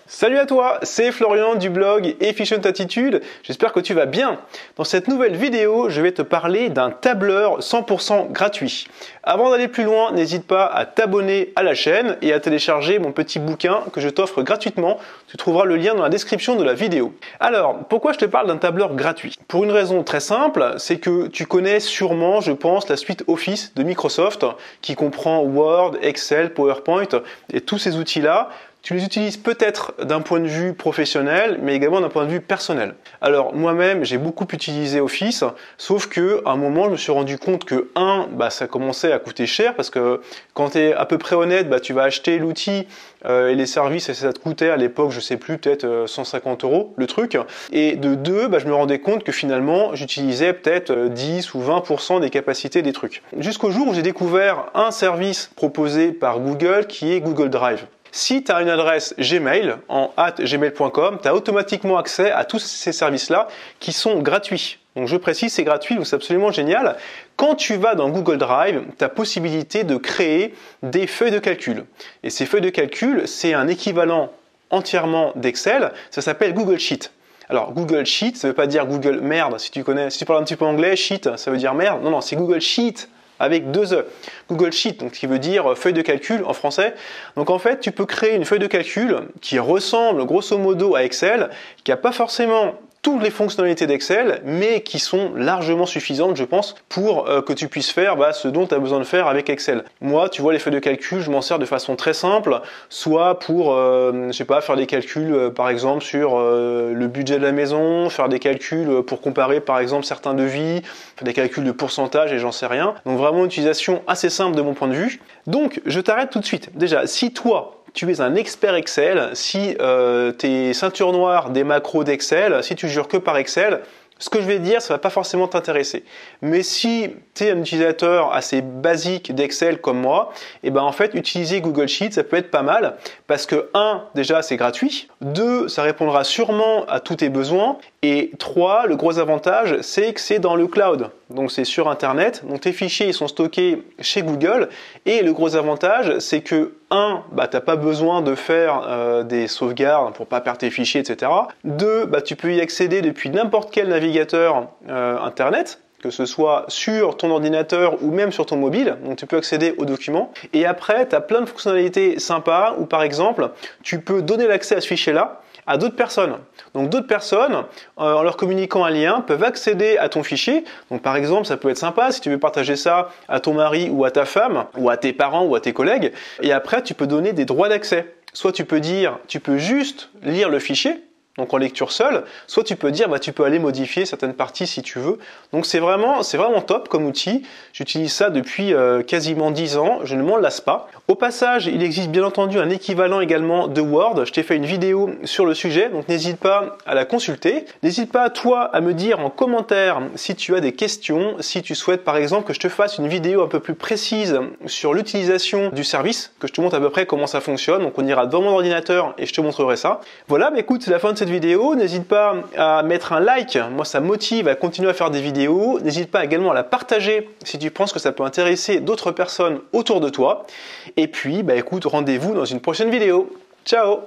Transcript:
Salut à toi, c'est Florian du blog Efficient Attitude, j'espère que tu vas bien. Dans cette nouvelle vidéo, je vais te parler d'un tableur 100% gratuit. Avant d'aller plus loin, n'hésite pas à t'abonner à la chaîne et à télécharger mon petit bouquin que je t'offre gratuitement. Tu trouveras le lien dans la description de la vidéo. Alors, pourquoi je te parle d'un tableur gratuit? Pour une raison très simple, c'est que tu connais sûrement, je pense, la suite Office de Microsoft qui comprend Word, Excel, PowerPoint et tous ces outils-là. Tu les utilises peut-être d'un point de vue professionnel, mais également d'un point de vue personnel. Alors moi-même, j'ai beaucoup utilisé Office, sauf que à un moment, je me suis rendu compte que ça commençait à coûter cher parce que quand tu es à peu près honnête, tu vas acheter l'outil et les services et ça te coûtait à l'époque, je sais plus, peut-être 150 € le truc. Et de deux, je me rendais compte que finalement, j'utilisais peut-être 10 ou 20% des capacités des trucs. Jusqu'au jour où j'ai découvert un service proposé par Google qui est Google Drive. Si tu as une adresse Gmail en @gmail.com, tu as automatiquement accès à tous ces services-là qui sont gratuits. Donc je précise, c'est gratuit, donc c'est absolument génial. Quand tu vas dans Google Drive, tu as possibilité de créer des feuilles de calcul. Et ces feuilles de calcul, c'est un équivalent entièrement d'Excel, ça s'appelle Google Sheet. Alors Google Sheet, ça ne veut pas dire Google merde, si tu parles un petit peu anglais, Sheet, ça veut dire merde. Non, c'est Google Sheet avec 2 E. Google Sheet, donc qui veut dire feuille de calcul en français. Donc en fait, tu peux créer une feuille de calcul qui ressemble grosso modo à Excel, qui n'a pas forcément toutes les fonctionnalités d'Excel, mais qui sont largement suffisantes, je pense, pour que tu puisses faire ce dont tu as besoin de faire avec Excel. Moi, tu vois, les feuilles de calcul, je m'en sers de façon très simple, soit pour, faire des calculs, par exemple, sur le budget de la maison, faire des calculs pour comparer, par exemple, certains devis, faire des calculs de pourcentage et j'en sais rien. Donc vraiment une utilisation assez simple de mon point de vue. Donc, je t'arrête tout de suite. Déjà, si toi, tu es un expert Excel, si tu es ceinture noire des macros d'Excel, si tu jures que par Excel, ce que je vais te dire, ça va pas forcément t'intéresser. Mais si tu es un utilisateur assez basique d'Excel comme moi, en fait, utiliser Google Sheet, ça peut être pas mal parce que déjà, c'est gratuit. 2, ça répondra sûrement à tous tes besoins. Et 3, le gros avantage, c'est que c'est dans le cloud. Donc, c'est sur Internet. Donc, tes fichiers, ils sont stockés chez Google. Et le gros avantage, c'est que tu n'as pas besoin de faire des sauvegardes pour pas perdre tes fichiers, etc. 2, tu peux y accéder depuis n'importe quel navigateur Internet, que ce soit sur ton ordinateur ou même sur ton mobile, donc tu peux accéder aux documents. Et après, tu as plein de fonctionnalités sympas où par exemple, tu peux donner l'accès à ce fichier-là à d'autres personnes. Donc d'autres personnes, en leur communiquant un lien, peuvent accéder à ton fichier. Donc par exemple, ça peut être sympa si tu veux partager ça à ton mari ou à ta femme, ou à tes parents ou à tes collègues. Et après, tu peux donner des droits d'accès. Soit tu peux dire, tu peux juste lire le fichier, donc en lecture seule, soit tu peux dire tu peux aller modifier certaines parties si tu veux. Donc c'est vraiment top comme outil. J'utilise ça depuis quasiment 10 ans, je ne m'en lasse pas. Au passage, il existe bien entendu un équivalent également de Word. Je t'ai fait une vidéo sur le sujet, donc n'hésite pas à la consulter. N'hésite pas toi à me dire en commentaire si tu as des questions, si tu souhaites par exemple que je te fasse une vidéo un peu plus précise sur l'utilisation du service, que je te montre à peu près comment ça fonctionne. Donc on ira devant mon ordinateur et je te montrerai ça. Voilà, écoute, c'est la fin de cette vidéo. N'hésite pas à mettre un like, moi ça motive à continuer à faire des vidéos. N'hésite pas également à la partager si tu penses que ça peut intéresser d'autres personnes autour de toi. Et puis, écoute, rendez-vous dans une prochaine vidéo. Ciao!